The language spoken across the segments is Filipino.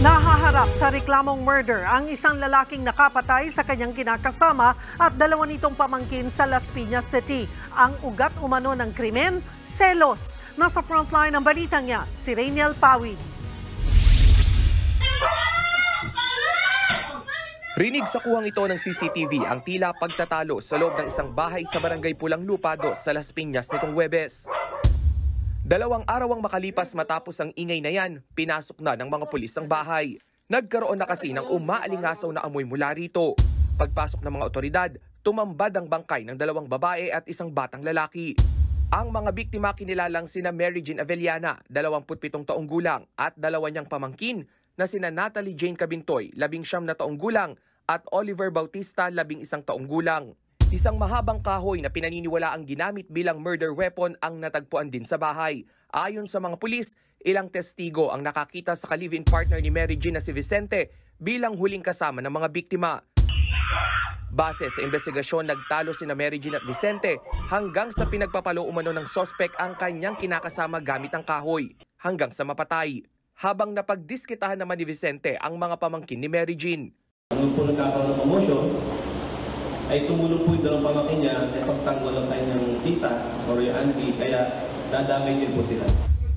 Nahaharap sa reklamong murder ang isang lalaking nakapatay sa kanyang kinakasama at dalawa nitong pamangkin sa Las Piñas City. Ang ugat umano ng krimen, selos. Nasa frontline ng balitang niya, si Rainiel Pawid. Rinig sa kuhang ito ng CCTV ang tila pagtatalo sa loob ng isang bahay sa barangay Pulang Lupa 2 sa Las Piñas nitong Huwebes. 2 araw ang makalipas matapos ang ingay na yan, pinasok na ng mga pulis ang bahay. Nagkaroon na kasi ng umaalingasaw na amoy mula rito. Pagpasok ng mga otoridad, tumambad ang bangkay ng 2 babae at isang batang lalaki. Ang mga biktima kinilalang sina Mary Jean Avellana, 27 taong gulang, at 2 niyang pamangkin na sina Natalie Jane Cabintoy, 19 na taong gulang, at Oliver Bautista, 11 taong gulang. Isang mahabang kahoy na pinaniniwala ang ginamit bilang murder weapon ang natagpuan din sa bahay. Ayon sa mga pulis, ilang testigo ang nakakita sa ka-live-in partner ni Mary Jean na si Vicente bilang huling kasama ng mga biktima. Base sa investigasyon, nagtalo sina Mary Jean at Vicente hanggang sa pinagpapalo umano ng sospek ang kanyang kinakasama gamit ang kahoy hanggang sa mapatay. Habang napagdiskitahan naman ni Vicente ang mga pamangkin ni Mary Jean. Nung po nagkakaroon ng komosyon, ay tumulong po yung 2 pamangkin niya ay pagtanggol ng kanyang tita or yung auntie, kaya dadamay din po sila.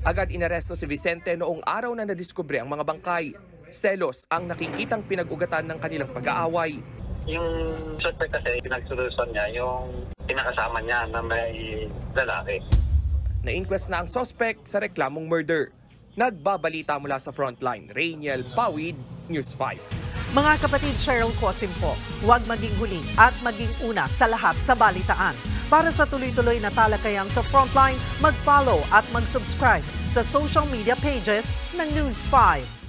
Agad inaresto si Vicente noong araw na nadiskubre ang mga bangkay. Selos ang nakikitang pinag-ugatan ng kanilang pag-aaway. Yung suspect kasi, pinagsolusyon niya yung pinakasama niya na may lalaki. Na-inquest na ang suspect sa reklamong murder. Nagbabalita mula sa frontline, Rainiel Pawid, News 5. Mga kapatid, Cheryl Cosim po, huwag maging huli at maging una sa lahat sa balitaan. Para sa tuloy-tuloy na talakayan sa frontline, mag-follow at mag-subscribe sa social media pages ng News 5.